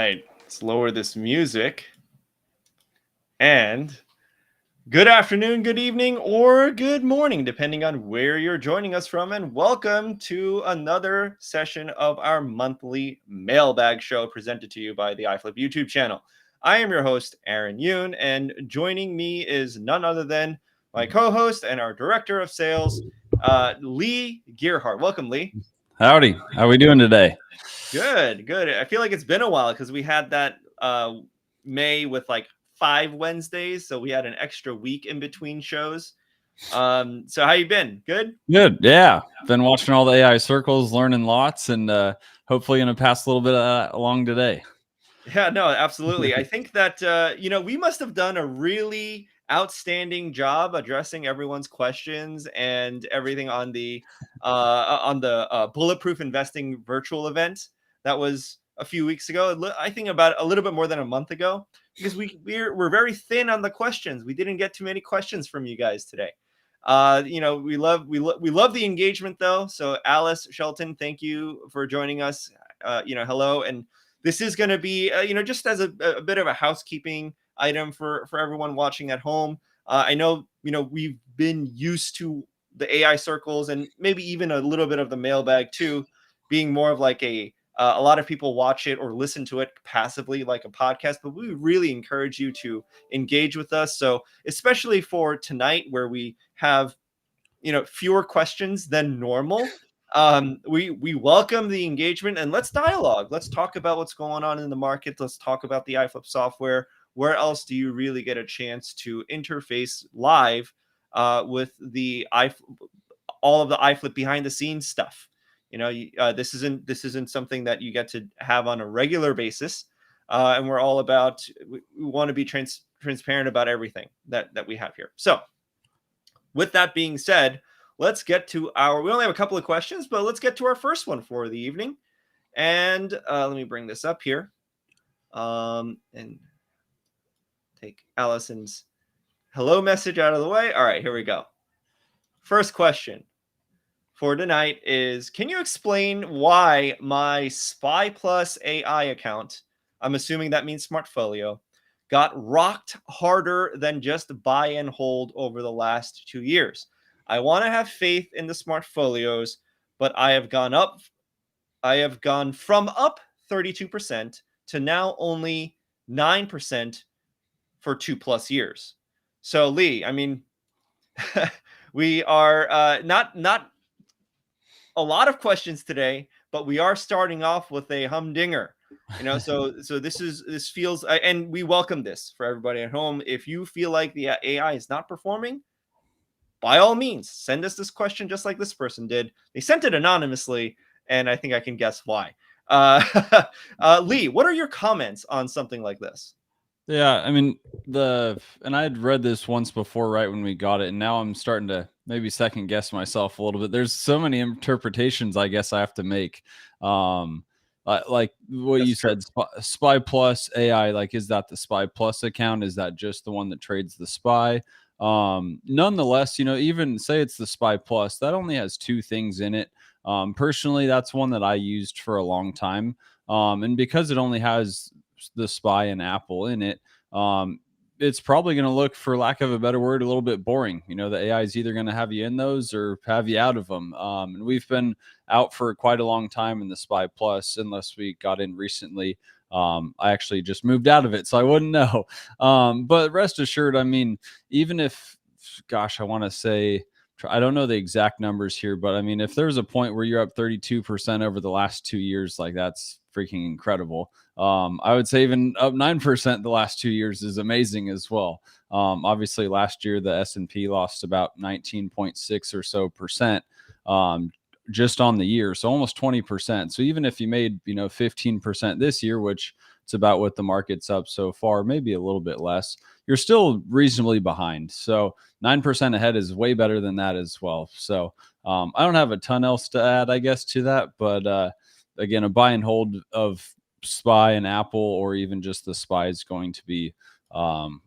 right, let's lower this music. And good afternoon, good evening, or good morning, depending on where you're joining us from. And welcome to another session of our monthly mailbag show presented to you by the iFlip YouTube channel. I am your host, Aaron Yoon, and joining me is none other than my co-host and our director of sales, Lee Gearhart. Welcome, Lee. Howdy. How are we doing today? Good. I feel like it's been a while because we had that May with like 5 Wednesdays, so we had an extra week in between shows. So how you been? Good? Good. Yeah. Been watching all the AI circles, learning lots, and hopefully going to pass a little bit of that along today. Yeah, no, absolutely. I think that we must have done a really outstanding job addressing everyone's questions and everything on the Bulletproof Investing virtual event that was a few weeks ago. I think about a little bit more than a month ago, because we're very thin on the questions. We didn't get too many questions from you guys today. We love the engagement though. So Alice Shelton, thank you for joining us. Hello. And this is going to be, just as a bit of a housekeeping item for everyone watching at home. I know, we've been used to the AI circles and maybe even a little bit of the mailbag too, being more of like a lot of people watch it or listen to it passively like a podcast, but we really encourage you to engage with us. So especially for tonight where we have, fewer questions than normal, we welcome the engagement and let's dialogue. Let's talk about what's going on in the market. Let's talk about the iFlip software. Where else do you really get a chance to interface live with the all of the iFlip behind the scenes stuff? This isn't something that you get to have on a regular basis, and we're all about. We want to be transparent about everything that we have here. So, with that being said, let's get to we only have a couple of questions, but let's get to our first one for the evening. And let me bring this up here and take Allison's hello message out of the way. All right, here we go. First question for tonight is, can you explain why my SPY Plus AI account, I'm assuming that means Smartfolio, got rocked harder than just buy and hold over the last 2 years? I want to have faith in the Smartfolios, but I have gone from up 32% to now only 9% for 2+ years. So Lee, I mean, we are not a lot of questions today, but we are starting off with a humdinger. So this feels, and we welcome this for everybody at home. If you feel like the AI is not performing, by all means, send us this question just like this person did. They sent it anonymously, and I think I can guess why. Lee, what are your comments on something like this? Yeah, I mean, and I had read this once before, right when we got it, and now I'm starting to maybe second guess myself a little bit. There's so many interpretations I guess I have to make. Like what you said, SPY Plus AI, like, is that the SPY Plus account? Is that just the one that trades the SPY? Nonetheless, even say it's the SPY Plus, that only has 2 things in it. Personally, that's one that I used for a long time. And because it only has the SPY and Apple in it, it's probably going to look, for lack of a better word, a little bit boring. The AI is either going to have you in those or have you out of them. And we've been out for quite a long time in the SPY Plus, unless we got in recently. I actually just moved out of it, so I wouldn't know. But rest assured, I mean, even if, gosh, I want to say, I don't know the exact numbers here, but I mean, if there's a point where you're up 32% over the last 2 years, like, that's freaking incredible. I would say even up 9% the last 2 years is amazing as well. Obviously last year, the S&P lost about 19.6 or so percent, just on the year. So almost 20%. So even if you made, 15% this year, which it's about what the market's up so far, maybe a little bit less, you're still reasonably behind. So 9% ahead is way better than that as well. So I don't have a ton else to add, I guess, to that. But again, a buy and hold of SPY and Apple, or even just the SPY, is going to be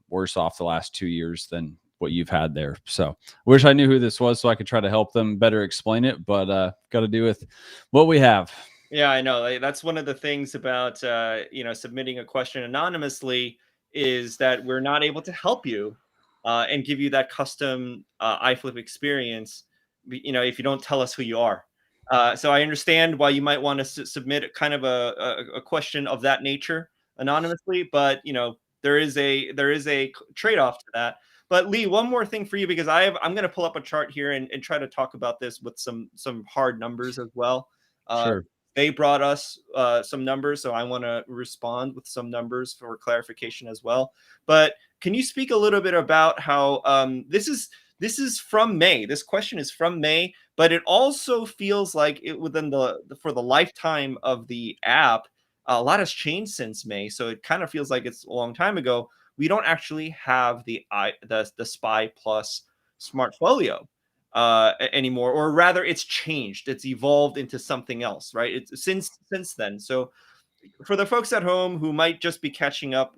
worse off the last 2 years than what you've had there. So wish I knew who this was so I could try to help them better explain it, but got to do with what we have. Yeah, I know. Like, that's one of the things about submitting a question anonymously is that we're not able to help you and give you that custom iFlip experience. If you don't tell us who you are. So I understand why you might want to submit kind of a question of that nature anonymously, but there is a trade off to that. But Lee, one more thing for you because I'm going to pull up a chart here and try to talk about this with some hard numbers as well. Uh, Sure. they brought us some numbers, so I want to respond with some numbers for clarification as well. But can you speak a little bit about how this is from May? This question is from May, but it also feels like it within for the lifetime of the app, a lot has changed since May. So it kind of feels like it's a long time ago. We don't actually have the Spy Plus Smartfolio anymore, or rather it's changed, it's evolved into something else, right? It's since then. So for the folks at home who might just be catching up,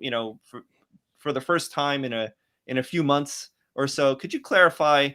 for the first time in a few months or so, could you clarify,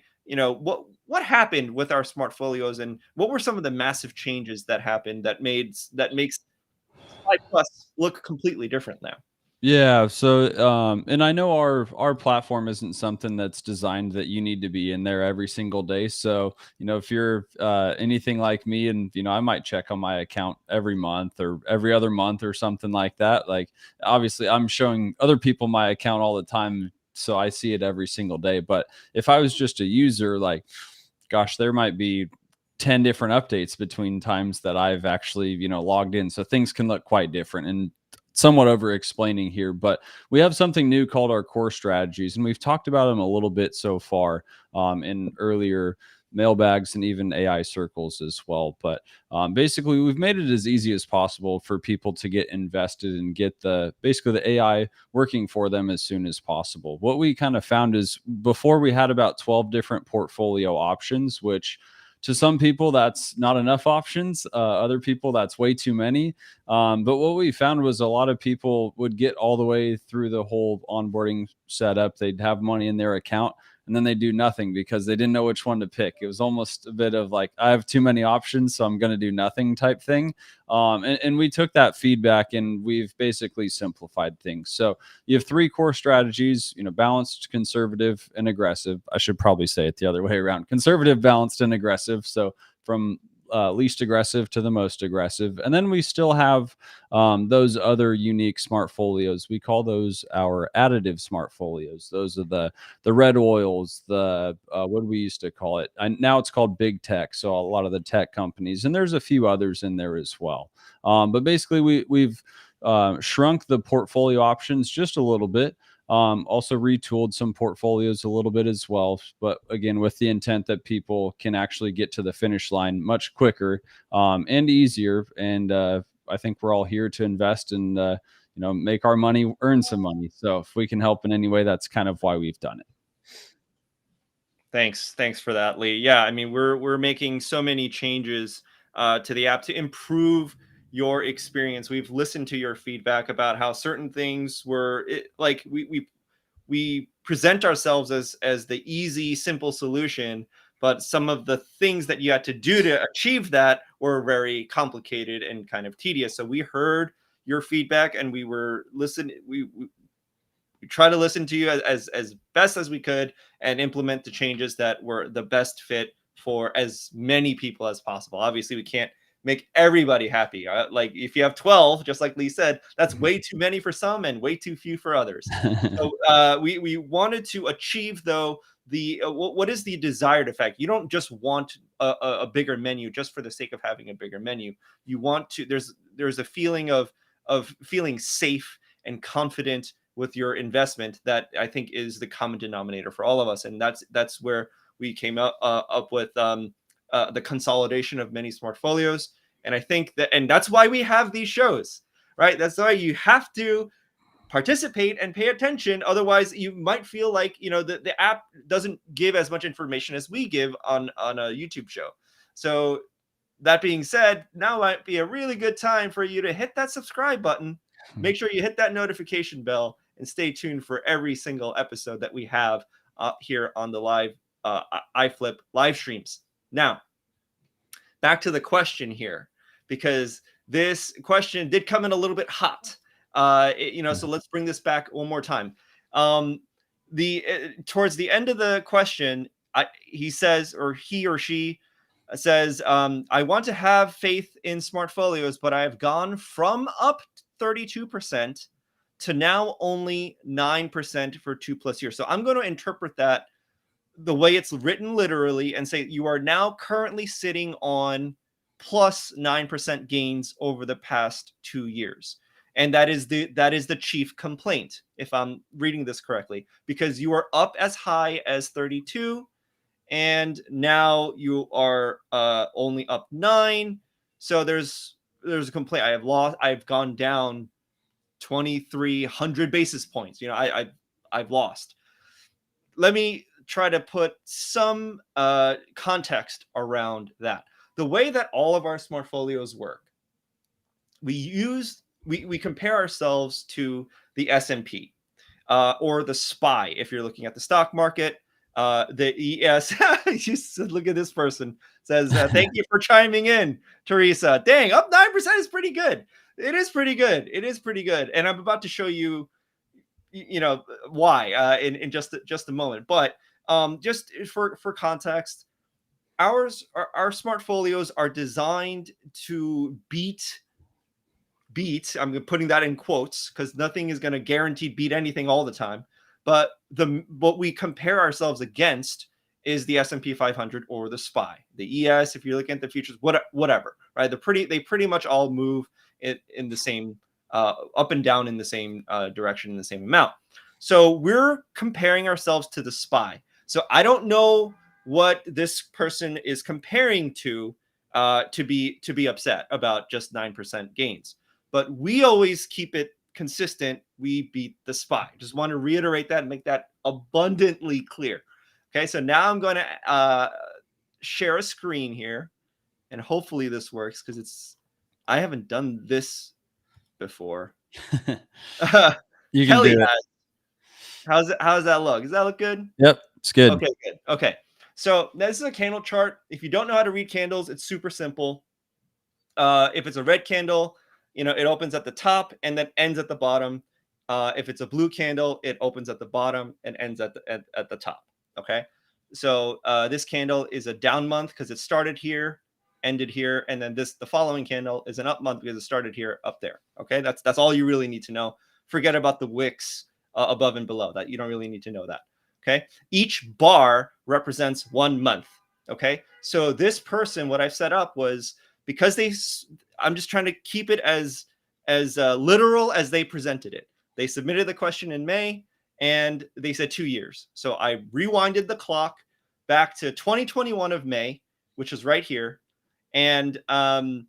what happened with our smartfolios and what were some of the massive changes that happened that makes Spy Plus look completely different now? Yeah, so and I know our platform isn't something that's designed that you need to be in there every single day. So, if you're anything like me and I might check on my account every month or every other month or something like that. Like obviously I'm showing other people my account all the time, so I see it every single day. But if I was just a user, like gosh, there might be 10 different updates between times that I've actually, logged in. So things can look quite different and somewhat over explaining here, but we have something new called our core strategies. And we've talked about them a little bit so far in earlier mailbags and even AI circles as well. But basically, we've made it as easy as possible for people to get invested and get basically the AI working for them as soon as possible. What we kind of found is before we had about 12 different portfolio options, which to some people that's not enough options. Other people that's way too many. But what we found was a lot of people would get all the way through the whole onboarding setup. They'd have money in their account and then they do nothing because they didn't know which one to pick. It was almost a bit of like, I have too many options, so I'm going to do nothing type thing. And we took that feedback and we've basically simplified things. So you have three core strategies, balanced, conservative, and aggressive. I should probably say it the other way around: conservative, balanced, and aggressive. So from least aggressive to the most aggressive. And then we still have those other unique smartfolios. We call those our additive smartfolios. Those are the red oils, the what do we used to call it? And now it's called big tech. So a lot of the tech companies, and there's a few others in there as well. But basically, we've shrunk the portfolio options just a little bit. Also retooled some portfolios a little bit as well, but again, with the intent that people can actually get to the finish line much quicker and easier. And I think we're all here to invest and make our money, earn some money. So if we can help in any way, that's kind of why we've done it. Thanks for that, Lee. Yeah, I mean we're making so many changes to the app to improve your experience. We've listened to your feedback about how certain things like we present ourselves as the easy, simple solution, but some of the things that you had to do to achieve that were very complicated and kind of tedious. So we heard your feedback and we were listening. We try to listen to you as best as we could and implement the changes that were the best fit for as many people as possible. Obviously, we can't make everybody happy. Like if you have 12, just like Lee said, that's way too many for some and way too few for others. So we wanted to achieve though what is the desired effect? You don't just want a bigger menu just for the sake of having a bigger menu. You want to there's a feeling of feeling safe and confident with your investment that I think is the common denominator for all of us, and that's where we came up with the consolidation of many smartfolios. And I think and that's why we have these shows, right? That's why you have to participate and pay attention. Otherwise, you might feel like the app doesn't give as much information as we give on a YouTube show. So that being said, now might be a really good time for you to hit that subscribe button. Make sure you hit that notification bell and stay tuned for every single episode that we have here on the live iFlip live streams. Now, back to the question here, because this question did come in a little bit hot. So let's bring this back one more time. Towards the end of the question, he says, or he or she says, I want to have faith in smartfolios, but I have gone from up 32% to now only 9% for 2+ years. So I'm going to interpret that the way it's written literally and say you are now currently sitting on plus 9% gains over the past 2 years. And that is the chief complaint, if I'm reading this correctly, because you are up as high as 32 and now you are only up 9. So there's a complaint. I've gone down 2,300 basis points. I've lost. Let me try to put some context around that. The way that all of our smartfolios work, we compare ourselves to the S&P or the SPY if you're looking at the stock market. The ES, look at this person says, thank you for chiming in, Teresa. Dang, up 9% is pretty good. It is pretty good. It is pretty good. And I'm about to show you, why in just a moment. But just for context, our smartfolios are designed to beat. I'm putting that in quotes because nothing is going to guaranteed beat anything all the time. But what we compare ourselves against is the S&P 500 or the SPY, the ES. If you're looking at the futures, whatever, right? They pretty much all move in the same up and down in the same direction in the same amount. So we're comparing ourselves to the SPY. So I don't know what this person is comparing to be upset about just 9% gains. But we always keep it consistent. We beat the SPY. Just want to reiterate that and make that abundantly clear. Okay, so now I'm going to share a screen here, and hopefully this works because I haven't done this before. You can Kelly do it. How's that look? Does that look good? Yep, it's good. Okay, good. Okay, so this is a candle chart. If you don't know how to read candles, it's super simple. If it's a red candle, it opens at the top and then ends at the bottom. If it's a blue candle, it opens at the bottom and ends at the top. Okay. So this candle is a down month because it started here, ended here, and then the following candle is an up month because it started here, up there. Okay. That's all you really need to know. Forget about the wicks above and below that. You don't really need to know that. Okay. Each bar represents 1 month. Okay. So this person, what I've set up was, because I'm just trying to keep it as literal as they presented it. They submitted the question in May and they said 2 years. So I rewinded the clock back to 2021 of May, which is right here. And then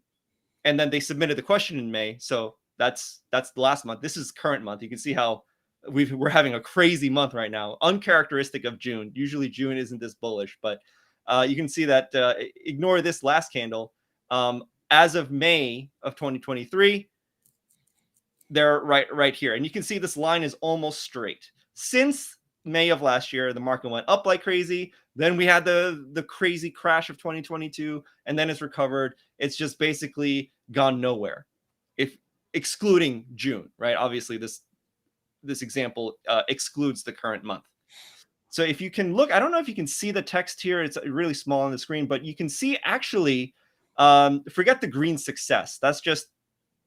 they submitted the question in May. So that's the last month. This is current month. You can see how we're having a crazy month right now, uncharacteristic of June. Usually June isn't this bullish, but you can see that ignore this last candle. As of May of 2023, they're right here. And you can see this line is almost straight. Since May of last year, the market went up like crazy. Then we had the crazy crash of 2022, and then it's recovered. It's just basically gone nowhere, if excluding June, right? Obviously, this example excludes the current month. So if you can look, I don't know if you can see the text here. It's really small on the screen, but you can see actually, forget the green success. That's just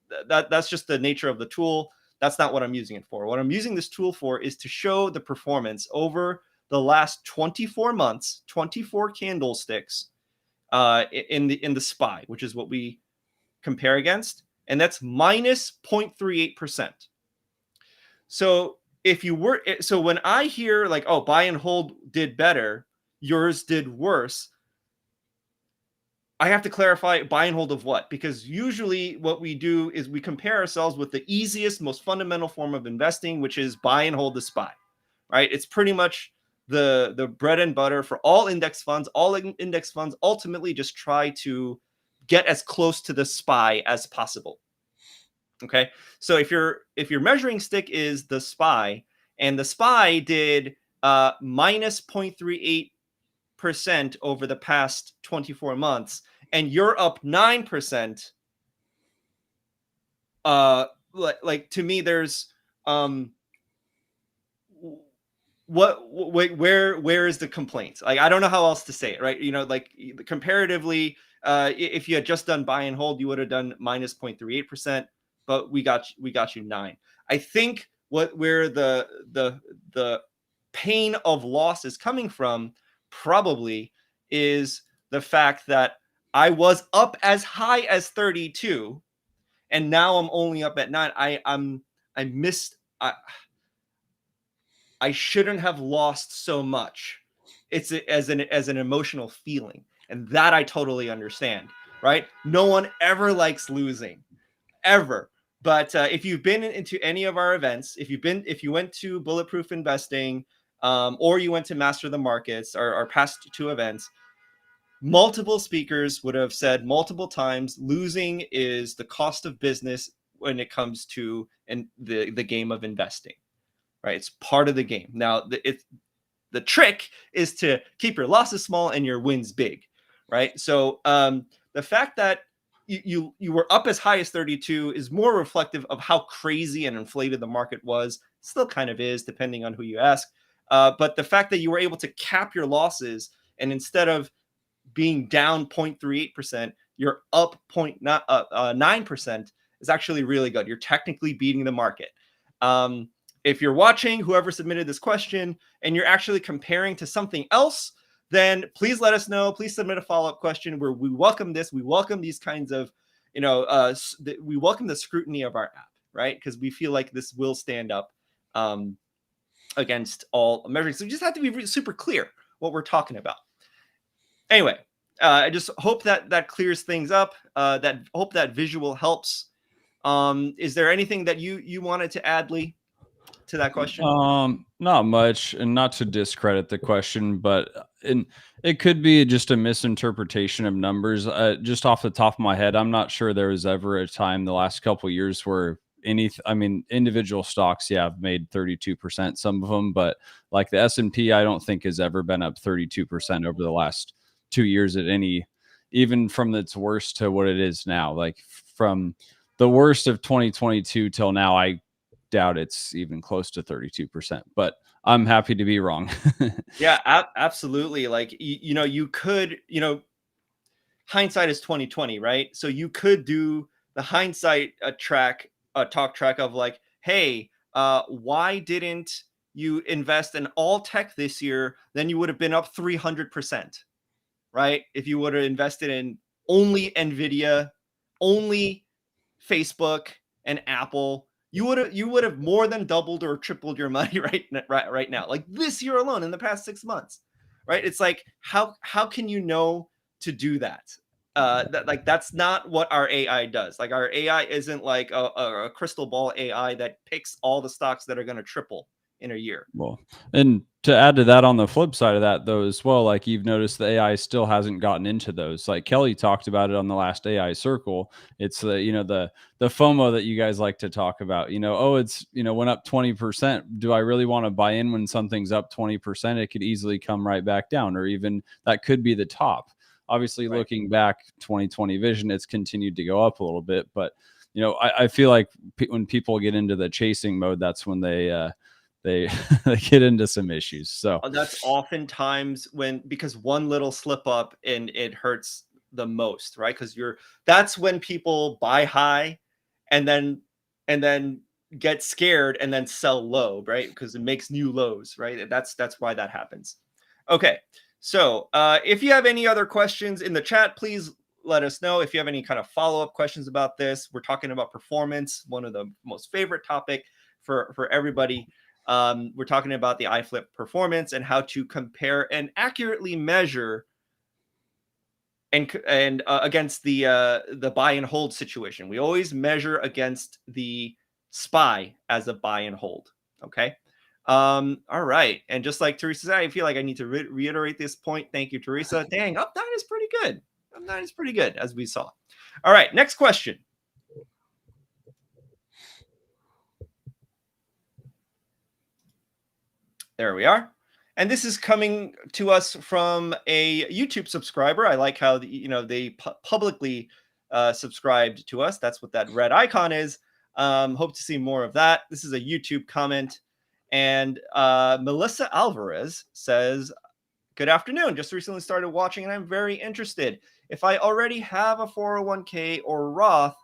the nature of the tool. That's not what I'm using it for. What I'm using this tool for is to show the performance over the last 24 months, 24 candlesticks in the SPY, which is what we compare against. And that's minus 0.38%. So when I hear like, oh, buy and hold did better, yours did worse, I have to clarify buy and hold of what, because usually what we do is we compare ourselves with the easiest, most fundamental form of investing, which is buy and hold the SPY, right? It's pretty much the bread and butter for all index funds. All index funds ultimately just try to get as close to the SPY as possible. Okay, so if your measuring stick is the SPY, and the SPY did minus 0.38% over the past 24 months, and you're up 9%, like to me, there's where is the complaint? Like, I don't know how else to say it, right? Like, comparatively, if you had just done buy and hold, you would have done minus 0.38%, but we got you 9. I think where the pain of loss is coming from probably is the fact that I was up as high as 32, and now I'm only up at 9. I missed. I shouldn't have lost so much. It's as an emotional feeling, and that I totally understand. Right? No one ever likes losing, ever. But if you've been into any of our events, if you went to Bulletproof Investing, or you went to Master the Markets, our past 2 events, multiple speakers would have said multiple times, losing is the cost of business when it comes to the game of investing. Right? It's part of the game. Now, the trick is to keep your losses small and your wins big, right? So the fact that you were up as high as 32 is more reflective of how crazy and inflated the market was. Still kind of is, depending on who you ask. But the fact that you were able to cap your losses, and instead of being down 0.38%, you're up 0.9%, is actually really good. You're technically beating the market. If you're watching, whoever submitted this question, and you're actually comparing to something else, then please let us know. Please submit a follow-up question, where we welcome this. We welcome these kinds of, we welcome the scrutiny of our app, right? Because we feel like this will stand up against all measures. So we just have to be super clear what we're talking about. Anyway, I just hope that clears things up. Hope that visual helps. Is there anything that you wanted to add, Lee, to that question? Not much, and not to discredit the question, but it could be just a misinterpretation of numbers. Just off the top of my head, I'm not sure there was ever a time the last couple of years where individual stocks, yeah, have made 32%, some of them, but like the S&P, I don't think has ever been up 32% over the last 2 years at any, even from its worst to what it is now. Like from the worst of 2022 till now, I doubt it's even close to 32%, but I'm happy to be wrong. Yeah, absolutely. Like, you could, hindsight is 2020, right? So you could do the hindsight talk track of like, hey, why didn't you invest in all tech this year? Then you would have been up 300%, right? If you would have invested in only Nvidia, only Facebook and Apple, you would have more than doubled or tripled your money right now. Like this year alone, in the past 6 months, right? It's like, how can you know to do that? That's not what our AI does. Like, our AI isn't like a crystal ball AI that picks all the stocks that are going to triple in a year. Well, and to add to that, on the flip side of that, though, as well, like you've noticed, the AI still hasn't gotten into those. Like Kelly talked about it on the last AI circle. It's the FOMO that you guys like to talk about. Oh, it's went up 20%. Do I really want to buy in when something's up 20%? It could easily come right back down, or even that could be the top. Obviously, Right. looking back, 2020 vision, it's continued to go up a little bit, but I feel like when people get into the chasing mode, that's when they they get into some issues. So That's oftentimes because one little slip up and it hurts the most, right? Because that's when people buy high and then get scared and then sell low, right? Because it makes new lows, right? That's why that happens. Okay, so if you have any other questions in the chat, please let us know. If you have any kind of follow-up questions about this, we're talking about performance, one of the most favorite topic for everybody. We're talking about the iFlip performance and how to compare and accurately measure and against the buy and hold situation. We always measure against the SPY as a buy and hold. Okay. All right. And just like Teresa said, I feel like I need to reiterate this point. Thank you, Teresa. Dang, up 9 is pretty good. Up 9 is pretty good, as we saw. All right. Next question. There we are. And this is coming to us from a YouTube subscriber. I like how they publicly subscribed to us. That's what that red icon is. Hope to see more of that. This is a YouTube comment. And Melissa Alvarez says, good afternoon. Just recently started watching and I'm very interested. If I already have a 401k or Roth,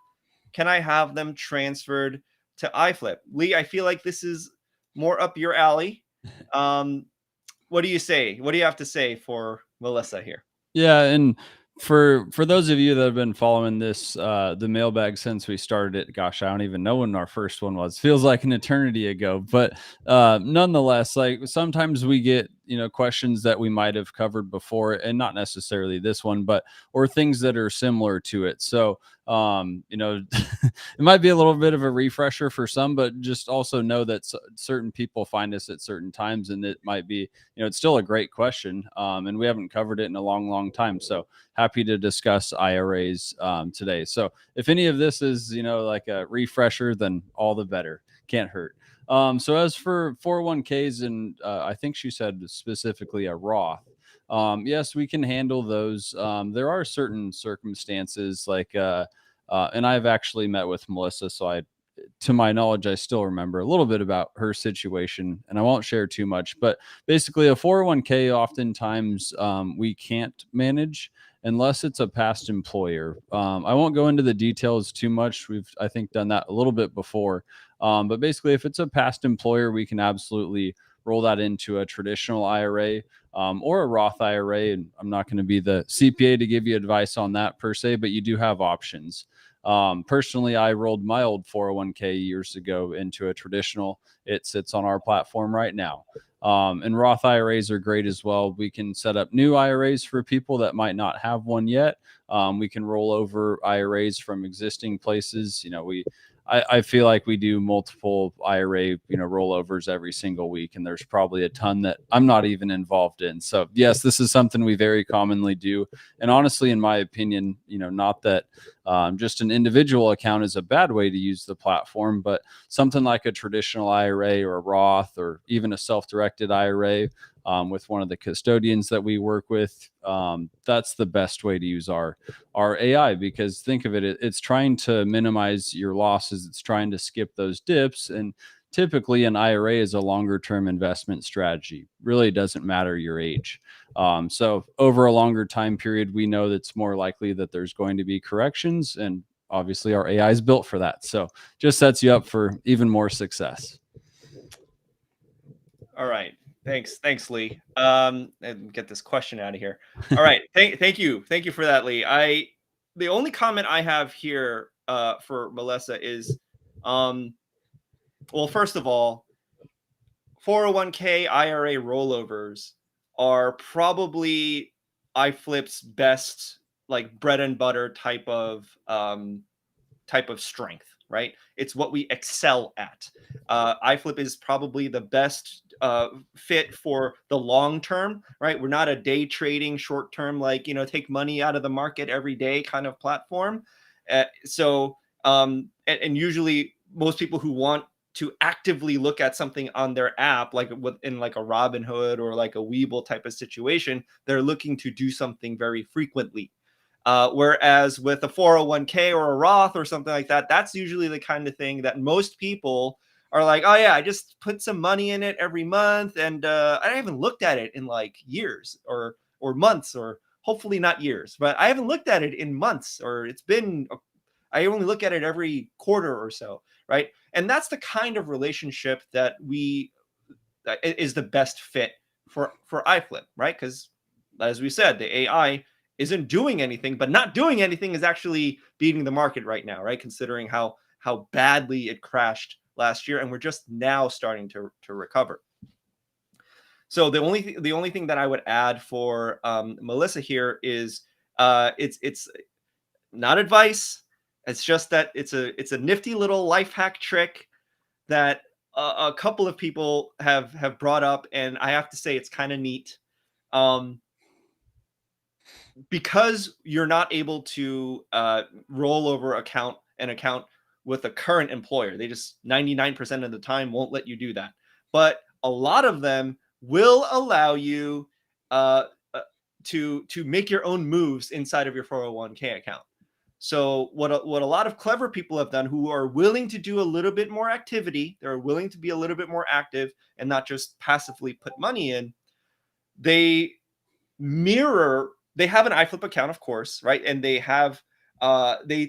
can I have them transferred to iFlip? Lee, I feel like this is more up your alley. What do you say? What do you have to say for Melissa here? Yeah, and for those of you that have been following this the mailbag since we started it, gosh, I don't even know when our first one was. Feels like an eternity ago, but nonetheless, like sometimes we get, questions that we might have covered before, and not necessarily this one, but or things that are similar to it. So it might be a little bit of a refresher for some, but just also know that certain people find us at certain times, and it might be, it's still a great question, and we haven't covered it in a long time. So happy to discuss IRAs today. So if any of this is, like a refresher, then all the better. Can't hurt. So as for 401ks, and I think she said specifically a Roth. Yes, we can handle those. There are certain circumstances like, and I've actually met with Melissa, so to my knowledge, I still remember a little bit about her situation, and I won't share too much. But basically, a 401k oftentimes we can't manage unless it's a past employer. I won't go into the details too much. We've, I think, done that a little bit before. But basically, if it's a past employer, we can absolutely roll that into a traditional IRA or a Roth IRA. And I'm not going to be the CPA to give you advice on that per se, but you do have options. Personally, I rolled my old 401k years ago into a traditional. It sits on our platform right now. And Roth IRAs are great as well. We can set up new IRAs for people that might not have one yet. We can roll over IRAs from existing places. I feel like we do multiple IRA, rollovers every single week, and there's probably a ton that I'm not even involved in. So yes, this is something we very commonly do. And honestly, in my opinion, not that just an individual account is a bad way to use the platform, but something like a traditional IRA or a Roth or even a self-directed IRA with one of the custodians that we work with, that's the best way to use our AI, because think of it, it's trying to minimize your losses. It's trying to skip those dips. And typically an IRA is a longer term investment strategy. Really doesn't matter your age. So over a longer time period, we know that's more likely that there's going to be corrections, and obviously our AI is built for that. So just sets you up for even more success. All right. Thanks, Lee. And get this question out of here. All right. Thank you for that, Lee. The only comment I have here for Melissa is, well, first of all, 401k IRA rollovers are probably iFlip's best, like, bread and butter type of strength, right? It's what we excel at. iFlip is probably the best fit for the long term, right? We're not a day trading, short term, like, take money out of the market every day kind of platform. And usually most people who want to actively look at something on their app, like within like a Robinhood or like a Webull type of situation, they're looking to do something very frequently. Whereas with a 401k or a Roth or something like that, that's usually the kind of thing that most people are like, oh yeah, I just put some money in it every month, and I haven't looked at it in like years or months, or hopefully not years, but I haven't looked at it in months, or I only look at it every quarter or so, right? And that's the kind of relationship that is the best fit for iFlip, right? Because as we said, the AI isn't doing anything, but not doing anything is actually beating the market right now, right? Considering how badly it crashed last year, and we're just now starting to recover. So the only thing that I would add for Melissa here is it's not advice. It's just that it's a nifty little life hack trick that a couple of people have brought up, and I have to say it's kind of neat. Because you're not able to roll over an account with a current employer. They just 99% of the time won't let you do that. But a lot of them will allow you uh, to make your own moves inside of your 401k account. So what a lot of clever people have done, who are willing to do a little bit more activity, they're willing to be a little bit more active and not just passively put money in. They they have an iFlip account, of course, right? And they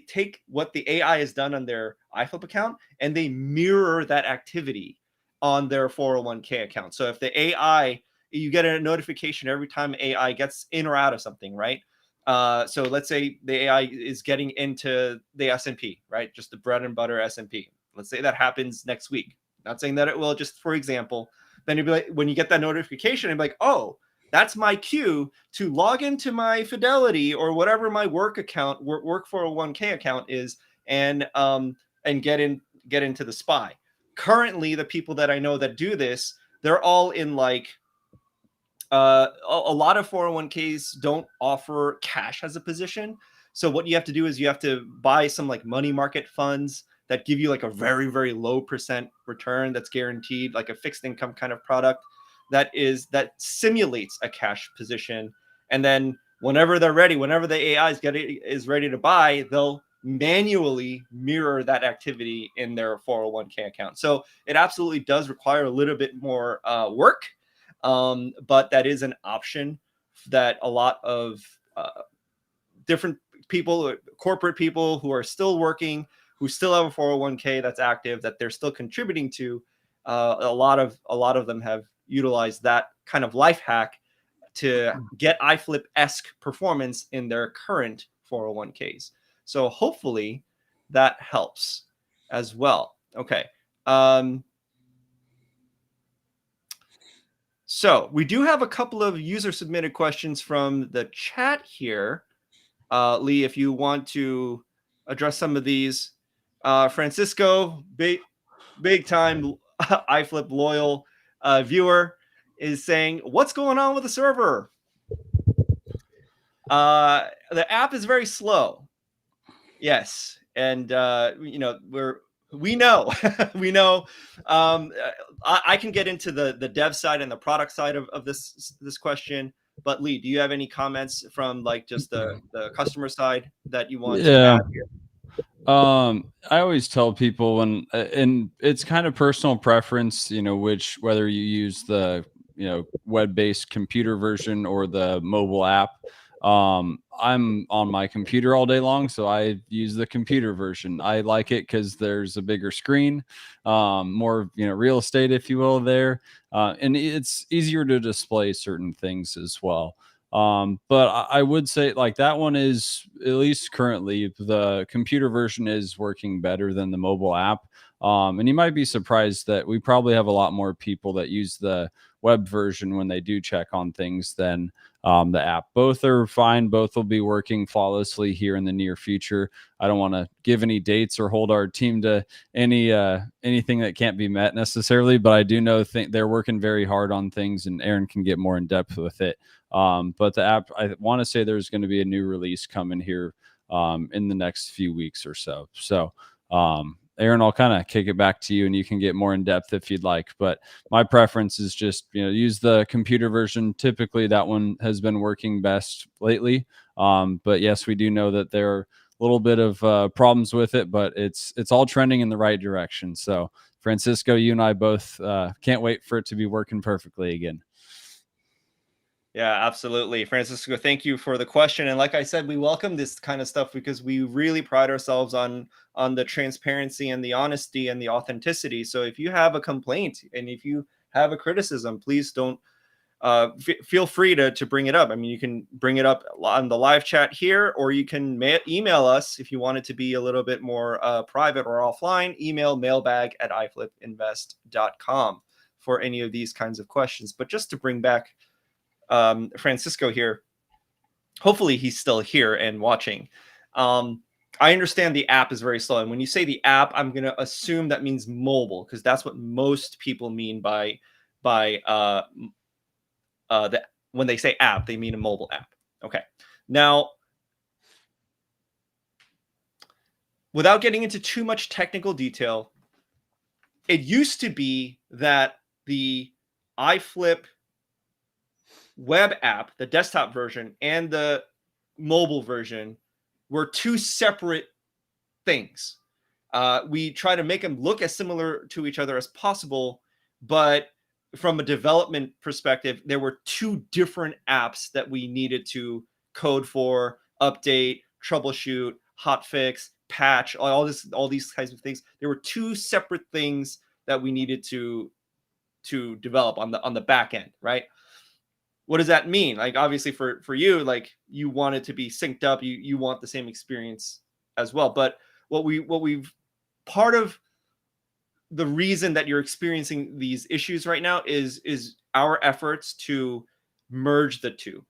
take what the AI has done on their iFlip account and they mirror that activity on their 401k account. So if the AI, you get a notification every time AI gets in or out of something, right? So let's say the AI is getting into the S&P, right? Just the bread and butter S&P. Let's say that happens next week. Not saying that it will, just for example. Then you'd be like, when you get that notification, you'd be like, oh, that's my cue to log into my Fidelity or whatever my work account, work 401k account is, and get into the SPY. Currently, the people that I know that do this, they're all in like a lot of 401ks don't offer cash as a position. So what you have to do is you have to buy some like money market funds that give you like a very, very low percent return that's guaranteed, like a fixed income kind of product that simulates a cash position. And then whenever they're ready, whenever the AI is ready to buy, they'll manually mirror that activity in their 401k account. So it absolutely does require a little bit more work, but that is an option that a lot of different people, corporate people who are still working, who still have a 401k that's active, that they're still contributing to. A lot of them have utilized that kind of life hack to get iFlip-esque performance in their current 401ks. So hopefully that helps as well. Okay. So we do have a couple of user submitted questions from the chat here. Lee, if you want to address some of these. Francisco, big time iFlip loyal viewer, is saying, what's going on with the server? The app is very slow. Yes. And, we know, we know. I can get into the dev side and the product side of this question. But Lee, do you have any comments from like just the customer side that you want to Yeah. add here? I always tell people and it's kind of personal preference, whether you use the, web-based computer version or the mobile app. I'm on my computer all day long, so I use the computer version. I like it because there's a bigger screen, more, real estate, if you will, there. And it's easier to display certain things as well. But I would say like that one is, at least currently, the computer version is working better than the mobile app. And you might be surprised that we probably have a lot more people that use the web version when they do check on things than the app. Both are fine. Both will be working flawlessly here in the near future. I don't want to give any dates or hold our team to anything that can't be met necessarily, but I do know they're working very hard on things, and Aaron can get more in depth with it. But the app, I want to say there's going to be a new release coming here in the next few weeks or so. So, Aaron, I'll kind of kick it back to you, and you can get more in depth if you'd like. But my preference is just, use the computer version. Typically, that one has been working best lately. But yes, we do know that there are a little bit of problems with it, but it's all trending in the right direction. So, Francisco, you and I both can't wait for it to be working perfectly again. Yeah, absolutely. Francisco, thank you for the question. And like I said, we welcome this kind of stuff because we really pride ourselves on the transparency and the honesty and the authenticity. So if you have a complaint and if you have a criticism, please don't feel free to bring it up. I mean, you can bring it up on the live chat here, or you can email us if you want it to be a little bit more private or offline. Email mailbag@iflipinvest.com for any of these kinds of questions. But just to bring back Francisco here, hopefully he's still here and watching. I understand the app is very slow, and when you say the app, I'm going to assume that means mobile, because that's what most people mean by when they say app, they mean a mobile app. Okay. Now, without getting into too much technical detail, it used to be that the iFlip web app, the desktop version, and the mobile version were two separate things. We try to make them look as similar to each other as possible, but from a development perspective, there were two different apps that we needed to code for, update, troubleshoot, hotfix, patch, all these kinds of things. There were two separate things that we needed to develop on the back end, right? What does that mean? Like, obviously for you, like, you want it to be synced up, you want the same experience as well. But what we've part of the reason that you're experiencing these issues right now is our efforts to merge the two.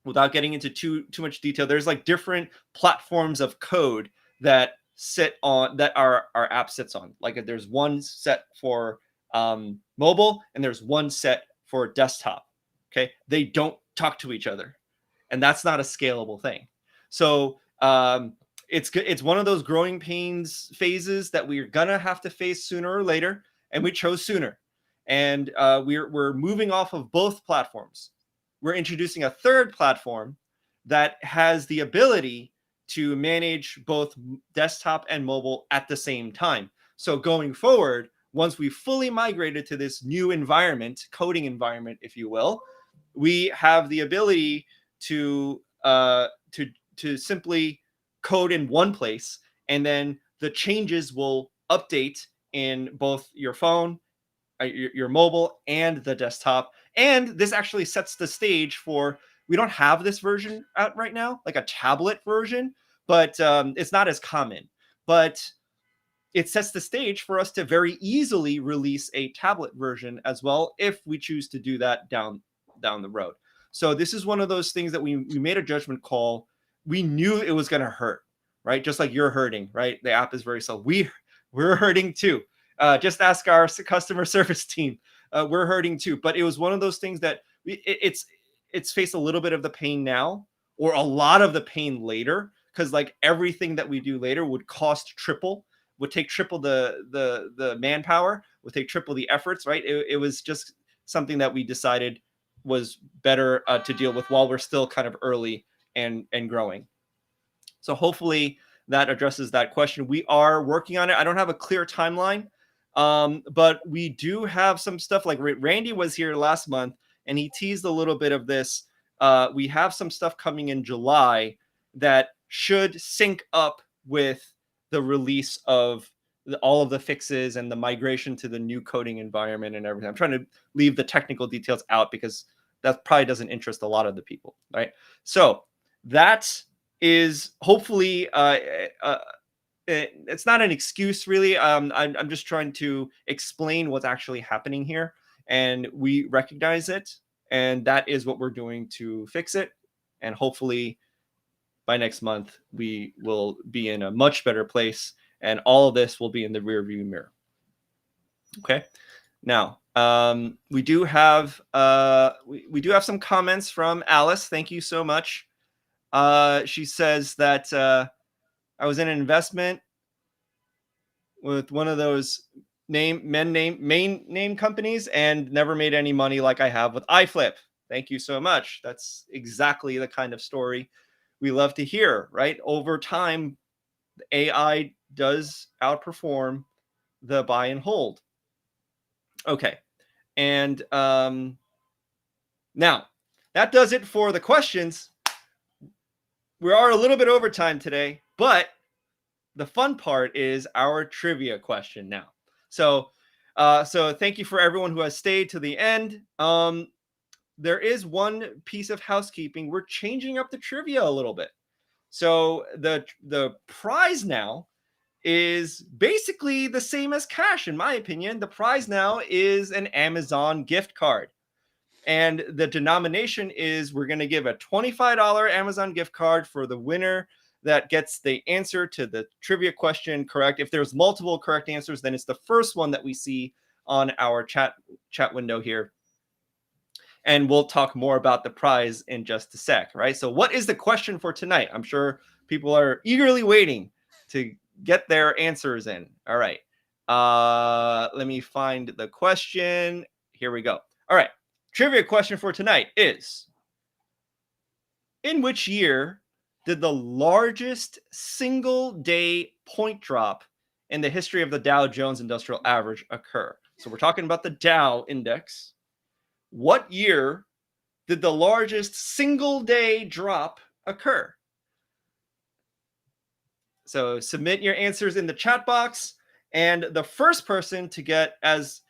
Without getting into too much detail, there's like different platforms of code that sit on that our app sits on. Like, there's one set for mobile and there's one set for desktop. Okay, they don't talk to each other, and that's not a scalable thing. So it's one of those growing pains phases that we're gonna have to face sooner or later, and we chose sooner. And we're moving off of both platforms. We're introducing a third platform that has the ability to manage both desktop and mobile at the same time. So going forward, once we fully migrated to this new environment, coding environment, if you will, we have the ability to simply code in one place, and then the changes will update in both your phone, your mobile, and the desktop. And this actually sets the stage for, we don't have this version out right now, like a tablet version, but it's not as common. But it sets the stage for us to very easily release a tablet version as well, if we choose to do that down the road. So this is one of those things that we made a judgment call. We knew it was going to hurt, right? Just like you're hurting, right? The app is very slow. We're hurting too. Just ask our customer service team. We're hurting too. But it was one of those things that it's faced a little bit of the pain now, or a lot of the pain later, because like everything that we do later would cost triple, would take triple the manpower, would take triple the efforts, right? It was just something that we decided was better to deal with while we're still kind of early and growing. So hopefully that addresses that question. We are working on it. I don't have a clear timeline, but we do have some stuff. Like Randy was here last month and he teased a little bit of this. We have some stuff coming in July that should sync up with the release of all of the fixes and the migration to the new coding environment and everything. I'm trying to leave the technical details out because that probably doesn't interest a lot of the people, right? So that is hopefully it's not an excuse really. I'm just trying to explain what's actually happening here, and we recognize it, and that is what we're doing to fix it. And hopefully by next month we will be in a much better place, and all of this will be in the rear view mirror. Okay. Now, we do have some comments from Alice. Thank you so much. She says that I was in an investment with one of those main name companies and never made any money like I have with iFlip. Thank you so much. That's exactly the kind of story we love to hear, right? Over time, AI does outperform the buy and hold. Okay. And now that does it for the questions. We are a little bit over time today, but the fun part is our trivia question now. So thank you for everyone who has stayed to the end. There is one piece of housekeeping. We're changing up the trivia a little bit. So the prize now is basically the same as cash, in my opinion. The prize now is an Amazon gift card. And the denomination is, we're going to give a $25 Amazon gift card for the winner that gets the answer to the trivia question correct. If there's multiple correct answers, then it's the first one that we see on our chat window here. And we'll talk more about the prize in just a sec, right? So what is the question for tonight? I'm sure people are eagerly waiting to get their answers in. All right. Let me find the question. Here we go. All right. Trivia question for tonight is, in which year did the largest single day point drop in the history of the Dow Jones Industrial Average occur? So we're talking about the Dow index. What year did the largest single day drop occur? So submit your answers in the chat box, and the first person to get as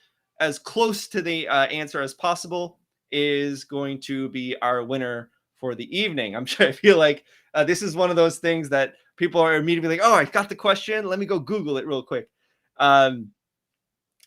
close to the answer as possible is going to be our winner for the evening. I'm sure I feel like this is one of those things that people are immediately like, "Oh, I got the question. Let me go Google it real quick." Um,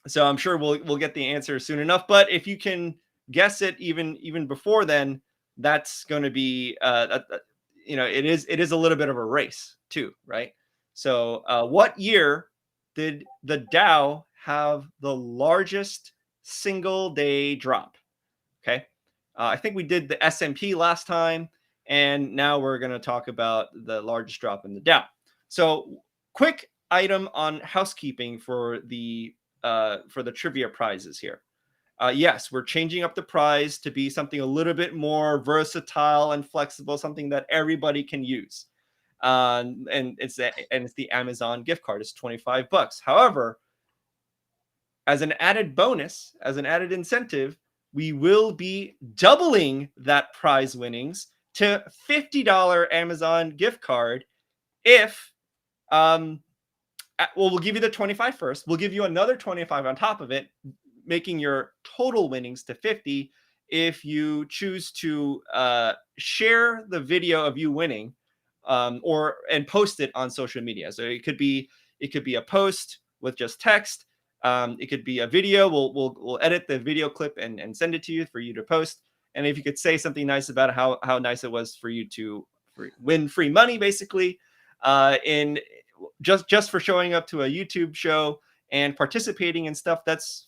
so I'm sure we'll get the answer soon enough. But if you can guess it even before then, that's going to be it is a little bit of a race too, right? So what year did the Dow have the largest single day drop? Okay, I think we did the S&P last time, and now we're going to talk about the largest drop in the Dow. So quick item on housekeeping for the trivia prizes here. Yes, we're changing up the prize to be something a little bit more versatile and flexible, something that everybody can use. And it's the Amazon gift card. It's $25. However, as an added bonus, as an added incentive, we will be doubling that prize winnings to $50 Amazon gift card if we'll give you the 25 first. We'll give you another 25 on top of it, making your total winnings to 50 if you choose to share the video of you winning and post it on social media. So it could be a post with just text. It could be a video. We'll edit the video clip and send it to you for you to post. And if you could say something nice about how nice it was for you to win free money, basically, in just for showing up to a YouTube show and participating in stuff, that's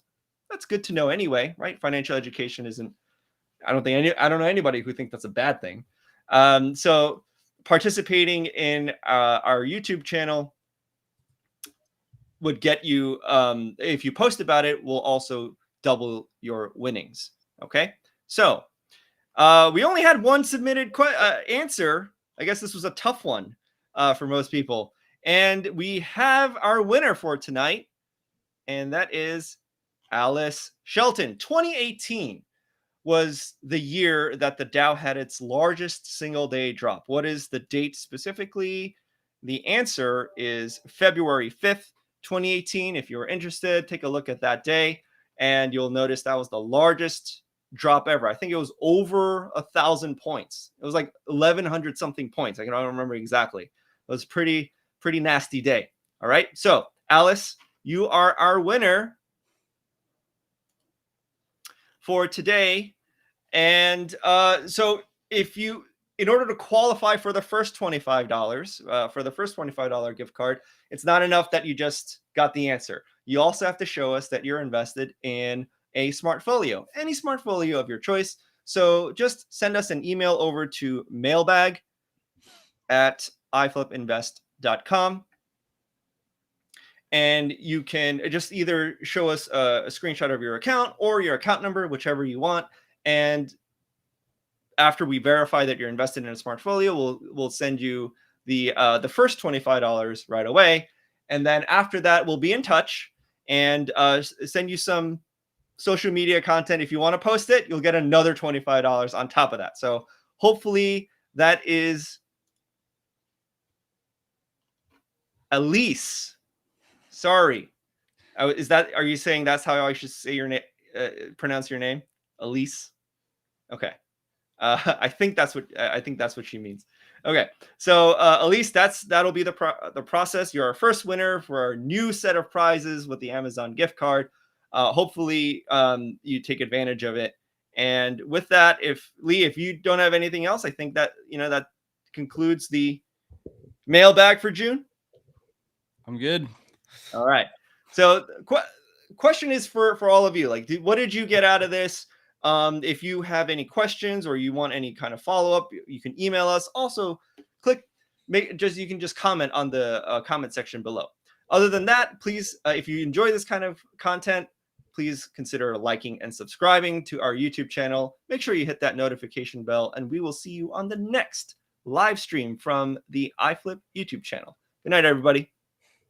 good to know anyway, right? Financial education isn't. I don't know anybody who thinks that's a bad thing. So participating in our YouTube channel would get you, if you post about it, will also double your winnings. Okay, so we only had one submitted answer. I guess this was a tough one for most people, and we have our winner for tonight, and that is Alice Shelton. 2018 was the year that the Dow had its largest single day drop. What is the date specifically? The answer is February 5th, 2018. If you're interested, take a look at that day, and you'll notice that was the largest drop ever. I think it was over 1,000 points. It was like 1,100 something points. I don't remember exactly. It was pretty nasty day. All right. So Alice, you are our winner for today. And so in order to qualify for the first $25, for the first $25 gift card, it's not enough that you just got the answer. You also have to show us that you're invested in a smartfolio, any smartfolio of your choice. So just send us an email over to mailbag@iflipinvest.com. And you can just either show us a screenshot of your account or your account number, whichever you want. And after we verify that you're invested in a smartfolio, we'll send you the first $25 right away. And then after that, we'll be in touch and send you some social media content. If you want to post it, you'll get another $25 on top of that. So hopefully that is Elise. Sorry. Are you saying that's how I should say your name, pronounce your name? Elise? Okay. I think that's what she means. Okay. So Elise, that'll be the process. You're our first winner for our new set of prizes with the Amazon gift card. Hopefully you take advantage of it. And with that, if you don't have anything else, I think that that concludes the mailbag for June. I'm good. All right. So question is for all of you. Like, what did you get out of this? If you have any questions or you want any kind of follow-up, you can email us. Also, you can just comment on the comment section below. Other than that, please, if you enjoy this kind of content, please consider liking and subscribing to our YouTube channel. Make sure you hit that notification bell, and we will see you on the next live stream from the iFlip YouTube channel. Good night, everybody.